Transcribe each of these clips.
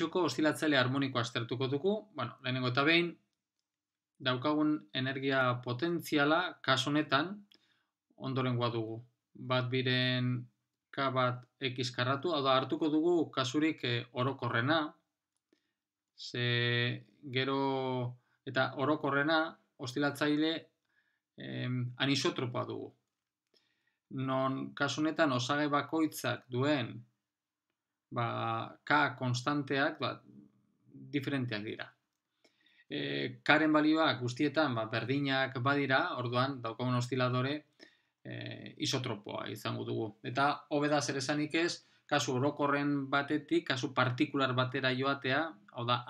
ostilatzaile harmonikoa aztertuko dugu. Bueno, lehenengo eta behin, daukagun energia potentziala, kasu honetan, ondorengoa dugu. Bat biren K bat X karratu, hau da, hartuko dugu kasurik orokorrena, ze gero eta orokorrena ostilatzaile anisotropoa dugu. Non kasu honetan osagai bakoitzak duen K konstanteak diferenteak dira. Karen balioak guztietan berdinak badira, orduan daukagun ostiladore isotropoa izango dugu. Eta hobe da zer esanik ez, kasu orokorren batetik, kasu partikular batera joatea, hau da,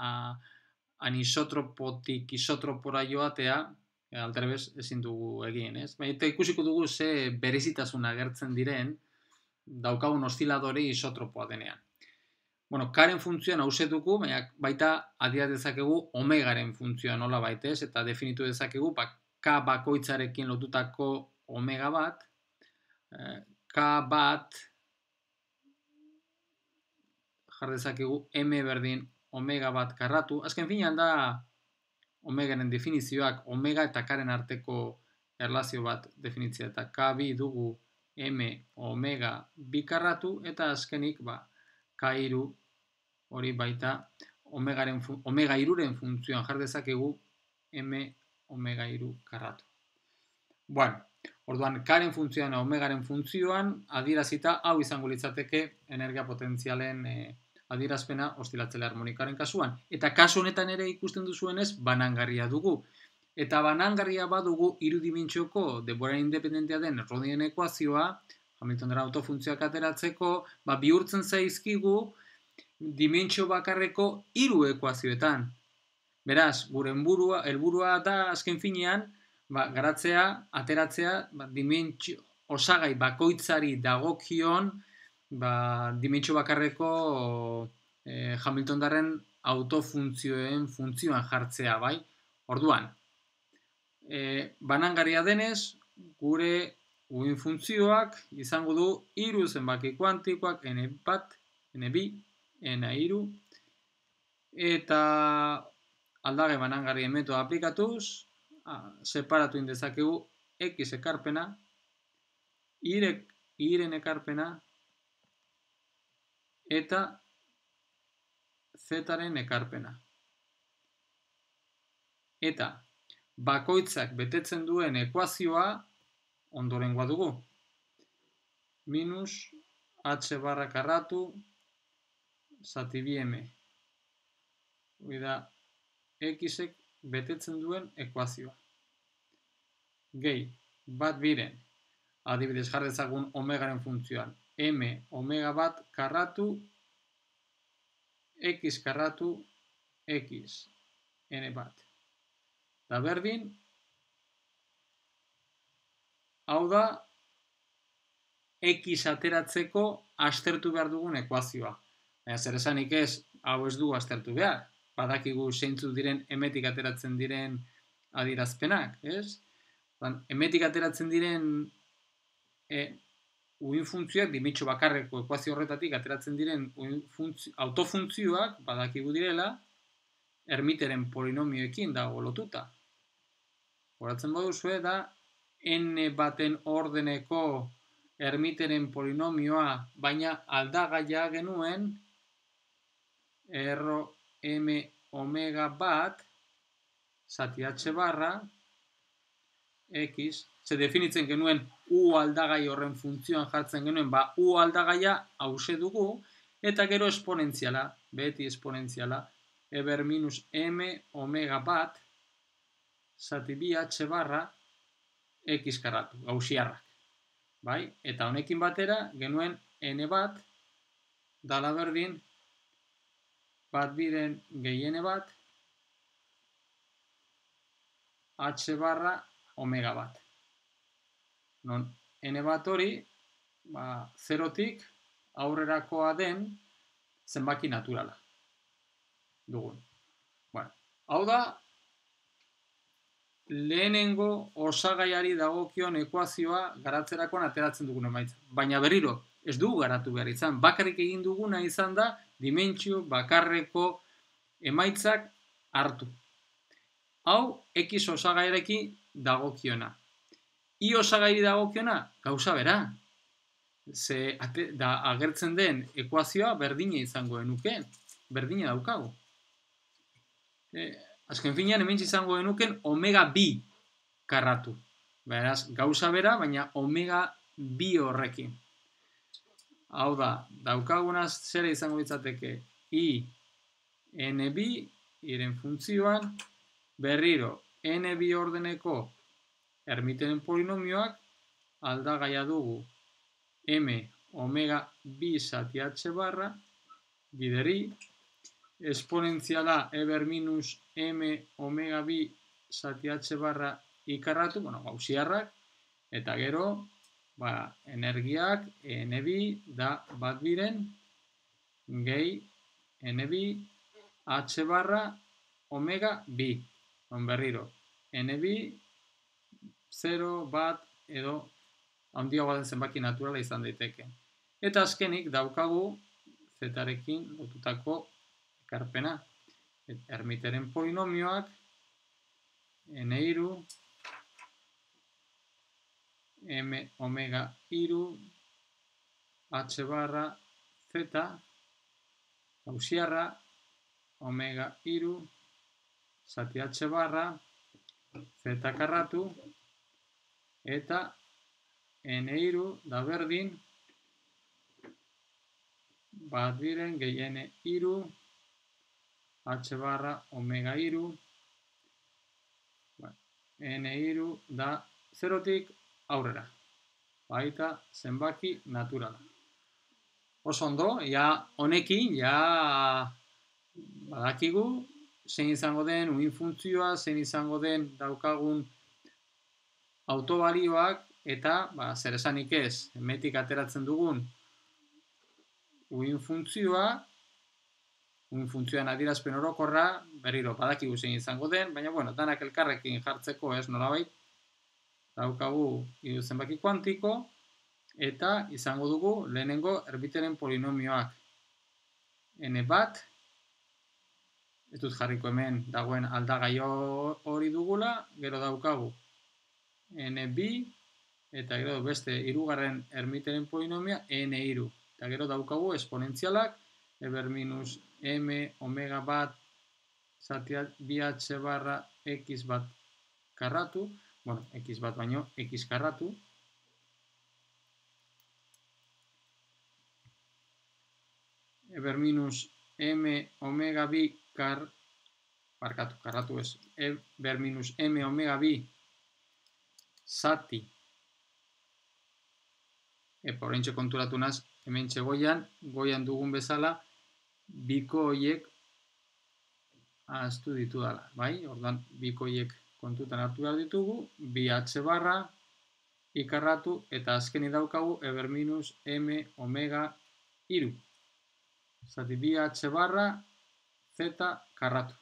anisotropotik isotropora joatea, aldrebes ezin dugu egin, ez? Eta ikusiko dugu ze berezitasuna agertzen diren daukagun ostiladore isotropoa denean. Bueno, Karen funtzioan hauze dugu, baita adiera dezakegu omegaren funtzioa nola baitez, eta definitu dezakegu K bakoitzarekin lotutako omega bat, K bat jar dezakegu M berdin omega bat karratu. Azken finean da omegaren definizioak omega eta Karen arteko erlazio bat definitzea, eta K2 dugu M omega bi karratu, eta azkenik K3 hori baita omega iruren funtzioan jar dezakegu M omega iru karratu. Bueno, orduan Karen funtzioan omegaren funtzioan adierazita hau izango litzateke energia potentzialen adierazpena ostilatzaile harmonikaren kasuan. Eta kasu honetan ere ikusten duzuenez banangarria dugu. Eta banangarria badugu irudimentsioko denbora independentea den Rodinen ekuazioa, Hamiltonera autofuntzioak ateratzeko, bihurtzen zaizkigu dimentsio bakarreko 3 ekuazioetan. Beraz, gure helburua da azken finean, ateratzea dimentsio osagai bakoitzari dagokion dimentsio bakarreko Hamiltonaren autofuntzioen funtzioan jartzea, bai? Orduan, banangarria denez, gure uhin funtzioak izango du 3 zenbaki kuantikoak N1, N2, N3, eta aldagai banangarrien metoda aplikatuz, separatu indezakegu X ekarpena, Y-ren ekarpena, eta Z-ren ekarpena. Eta bakoitzak betetzen duen ekuazioa ondorengoa dugu. Minus H barra karratu zati bi M. Hori da X-ek betetzen duen ekuazioa. Gehi, bat biren, adibidez jar dezagun omegaren funtzioan, M omega bat karratu, X karratu, X, N bat. Eta berdin, hau da, X ateratzeko aztertu behar dugun ekuazioa. Zer esanik ez, hau ez dugu aztertu behar. Badakigu zeintzu diren emetik ateratzen diren adierazpenak, ez? Emetik ateratzen diren uhin funtzioak, dimentsio bakarreko ekuazio horretatik ateratzen diren autofuntzioak, badakigu direla, Hermiteren polinomioekin dago lotuta. Horatzen baduzue da, N baten ordeneko Hermiteren polinomioa, baina aldagaia genuen, R M omega bat, zati H barra, X, ze definitzen genuen U aldagai horren funtzioan jartzen genuen, U aldagaia hause dugu, eta gero esponentziala, beti esponentziala, eber minus M omega bat, zati bi H barra, X karratu, gaussiarrak. Bai? Eta honekin batera, genuen N bat, dala berdin, bat biren gehi N bat, H barra omega bat. Non, N bat hori, zerotik aurrerakoa den zenbaki naturala. Dugun. Bueno, hau da, lehenengo osagaiari dagokion ekuazioa garatzerakoan ateratzen dugun emaitza. Baina berriro, ez dugu garatu behar izan. Bakarrik egin duguna izan da dimentsio bakarreko emaitzak hartu. Hau, X osagairekin dagokiona. Y osagairi dagokiona, gauza bera. Agertzen den ekuazioa berdina izango genuke. Berdina daukagu. Azken finean, hemen izango genuken omega bi karratu. Beraz, gauza bera, baina omega bi horrekin. Hau da, daukagunaz zera izango litzateke I NB, iren funtzioan, berriro NB ordeneko ermiteren polinomioak, aldagaia dugu M omega bi zati H barra, bideri, esponentziala E ber minus M omega bi zati H barra ikarratu, gauziarrak, eta gero, energiak NB da bat biren, gehi NB H barra omega bi. Berriro, NB 0, bat, edo handiagoa den zenbaki naturala izan daiteke. Eta azkenik daukagu zetarekin lotutako ekarpena. Ermiteren polinomioak N3 M omega 3 H barra Z gauziarra omega 3 zati H barra Z karratu eta N3 da berdin bat biren gehi N3 H barra omega 3 N3 da zerotik aurrera. Baita zenbaki naturala. Oso ondo, honekin, badakigu, zein izango den uin funtzioa, zein izango den daukagun autobalioak, eta zer esanik ez, hemetik ateratzen dugun uin funtzioan adierazpen orokorra, berriro badakigu zein izango den, baina danak elkarrekin jartzeko ez nolabait, daukagu hiru zenbaki kuantiko, eta izango dugu lehenengo ermiteren polinomioak. N bat, ez dut jarriko hemen dagoen aldagai hori dugula, gero daukagu N bi, eta gero beste hirugarren ermiteren polinomia N3. Eta gero daukagu esponentzialak, E ber minus M omega bat zati bi H barra X bat karratu, X bat baino, X karratu, E ber minus M omega bi karratu ez, E ber minus M omega bi zati, horreintxe konturatu naz, hemen goian dugun bezala, biko horiek ahaztu ditu dala, bai? Ordan biko horiek kontutan hartu behar ditugu, bi H barra ikarratu, eta azkeni daukagu E ber minus M omega 3. Zati bi H barra Z karratu.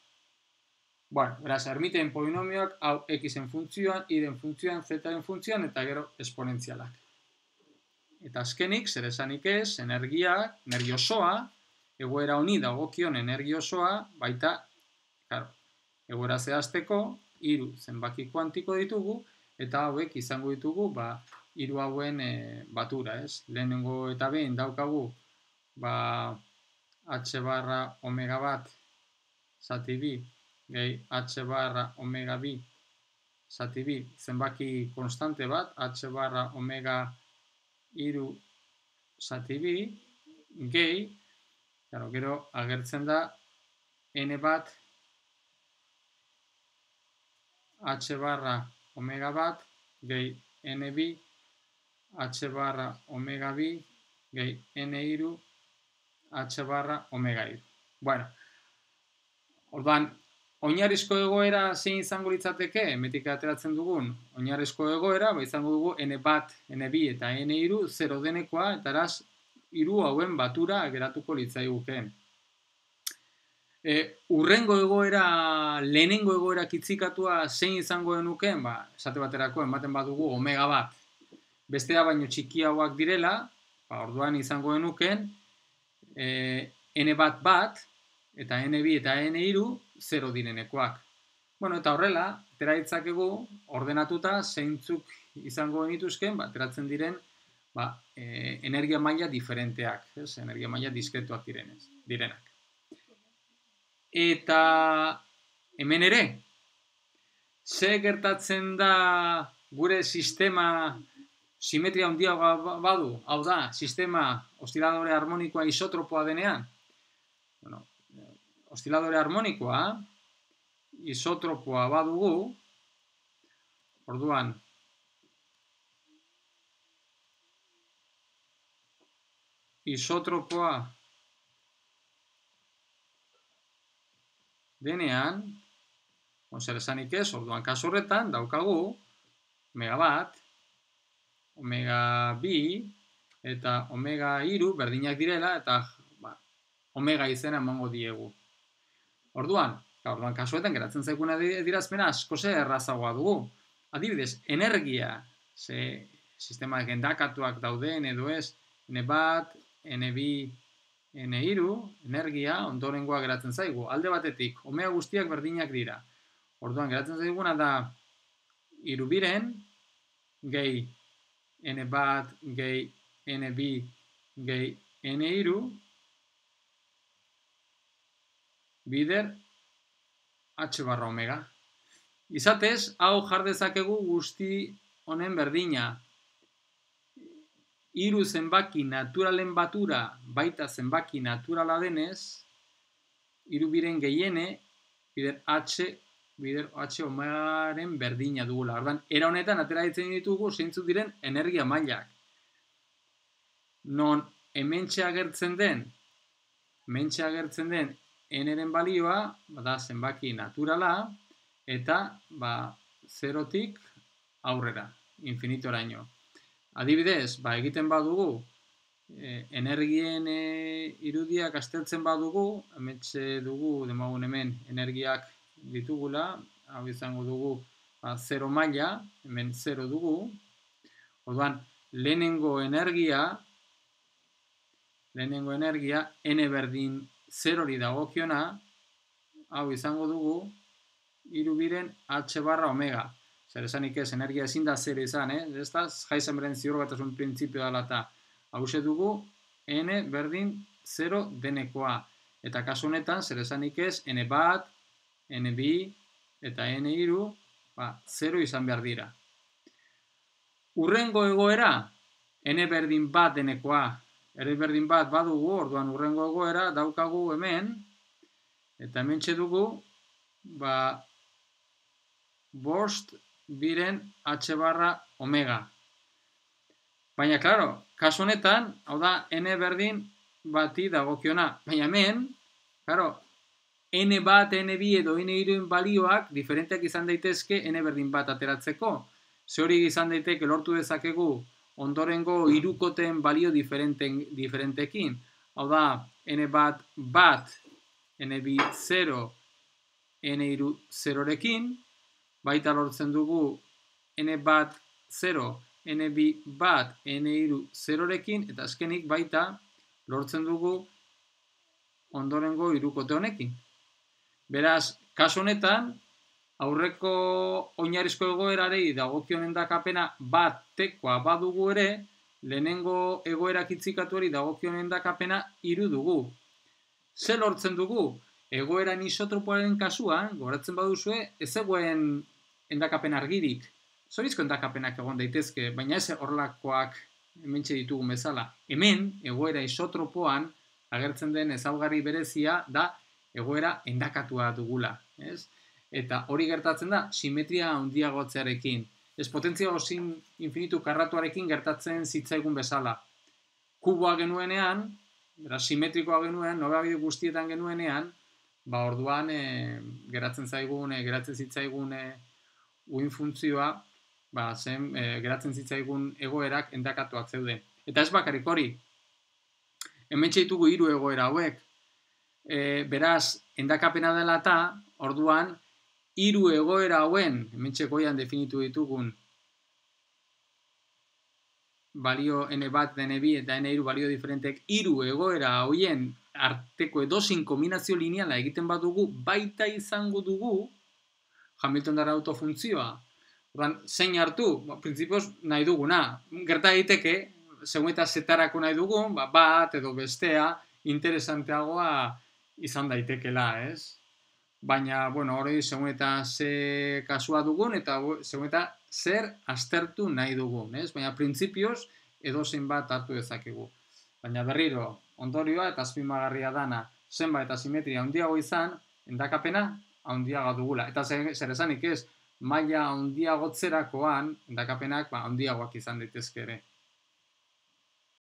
Beraz, ermiten polinomioak, hau X-en funtzioan, Y-en funtzioan, Z-en funtzioan, eta gero esponentzialak. Eta azkenik, zer esanik ez, energia osoa, egoera honi dagokion energia osoa, baita, egoera zehazteko, hiru zenbaki kuantiko ditugu, eta hauek izango ditugu, hiru hauen batura, ez? Lehenengo eta behin daukagu, H barra omega bat zati bi, gehi H barra omega bi zati bi, zenbaki konstante bat, H barra omega 3 zati bi, gehi, gero agertzen da, N bat, H barra omega bat, gehi N bi, H barra omega bi, gehi N3, H barra omega 3. Orduan, oinarrizko egoera zein izango litzateke, hemetik ateratzen dugun, oinarrizko egoera, izango dugu N bat, N bi eta N3 zero denekoa, eta eraz, hiru hauen batura geratuko litzaiguke. Urrengo egoera, lehenengo egoera kitzikatua zein izango denukeen, esate baterako ematen badugu omega bat. Bestea baino txikiagoak direla, orduan izango genuken n bat, eta n2 eta n3 0 direnekoak. Bueno, eta horrela, atera ditzakegu ordenatuta zeintzuk izango genituzken, ateratzen diren energia maila diferenteak, energia maila diskretoak direnak. Eta hemen ere, ze gertatzen da gure sistema simetria handiagoa badu, hau da, sistema osziladore harmonikoa isotropoa denean? Bueno, osziladore harmonikoa isotropoa badugu, orduan, isotropoa denean, zer esanik ez, orduan kasu horretan, daukagu, omega bat, omega bi, eta omega 3 berdinak direla, eta omega izena emango diegu. Orduan kasuetan geratzen zaiguna adierazpena askoz errazagoa dugu. Adibidez, energia, ze sistema gendakatuak dauden edo ez, N1, N2, N3, energia ondorengoa geratzen zaigu. Alde batetik, omega guztiak berdinak dira. Orduan geratzen zaiguna da 3 biren, gehi N1, gehi N2, gehi N3, bider H barra omega. Izatez, hau jar dezakegu guzti honen berdina. 3 zenbaki naturalen batura baita zenbaki naturala denez, 3 biren gehiene, bider H omegaren berdina dugula. Ordan, era honetan atera ditzen ditugu zeintzuk diren energia mailak. Non hementxe agertzen den n-ren balioa, da zenbaki naturala, eta zerotik aurrera, infinitoraino. Adibidez, egiten badugu, energien irudiak aztertzen badugu, hementxe dugu, demagun hemen, energiak ditugula, hau izango dugu 0 maila, hemen 0 dugu. Orduan, lehenengo energia, n berdin 0 dagokiona, hau izango dugu, 3 biren H barra omega. Zer esanik ez, energia ezin da 0 izan, ez da, Heisenbergen ziurgatasun printzipio dela eta hau dugu, n berdin 0 denekoa. Eta kasu honetan, zer esanik ez, n1, n2 eta n3, 0 izan behar dira. Urrengo egoera, n berdin bat denekoa, n berdin bat badugu, orduan urrengo egoera daukagu hemen, eta hemen dugu, bost biren H barra omega. Baina, klaro, kasu honetan, hau da, n berdin bati dagokiona. Baina hemen, klaro, n bat, n2 edo n3 balioak diferenteak izan daitezke n berdin bat ateratzeko. Ze hori izan daiteke lortu dezakegu ondorengo hirukoteen balio diferentekin. Hau da, n bat, n2 0, n3 0rekin, baita lortzen dugu n bat 0, n2 bat, n3 0rekin, eta azkenik baita lortzen dugu ondorengo hirukote honekin. Beraz, kasu honetan, aurreko oinarrizko egoerari dagokion endakapena batekoa badugu ere, lehenengo egoerak itzikatuari dagokion endakapena 3 dugu. Ze lortzen dugu? Egoeran isotropoaren kasuan, goratzen baduzue, ez zegoen endakapen argirik. Zorizko endakapenak egon daitezke, baina ez horrelakoak hementxe ditugun bezala. Hemen, egoera isotropoan, agertzen den ezaugarri berezia da egoera endakatua dugula. Eta hori gertatzen da, simetria handiagotzearekin. Ez potentzia osin infinitu karratuarekin gertatzen zitzaigun bezala. Kuboa genuenean, simetrikoa genuen, nobabide guztietan genuenean, orduan geratzen zitzaigun uin funtzioa, geratzen zitzaigun egoerak endakatuak zeuden. Eta ez bakarrik hori, hemen ditugu 3 egoera hauek. Beraz, endakapena dela eta, orduan, 3 egoera hauen, hemen goian definitu ditugun, balio N1, N2 eta N3 balio diferentek hiru egoera hoien arteko edozein kombinazio lineala egiten badugu, baita izango dugu Hamilton-daren autofuntzioa. Ordan, zein hartu? Printzipioz nahi duguna. Gerta daiteke, segun eta zetarako nahi dugun, bat edo bestea interesanteagoa izan daitekela, ez? Baina, bueno, hori segun eta ze kasua dugun, eta segun eta zer aztertu nahi dugun, ez? Baina, printzipioz, edozein bat hartu dezakegu. Baina berriro, ondorioa eta azpimagarria dana, zenba eta simetria handiago izan, endakapena handiago dugula. Eta zer esanik ez, maila handiagotzerakoan, endakapenak handiagoak izan daitezke ere.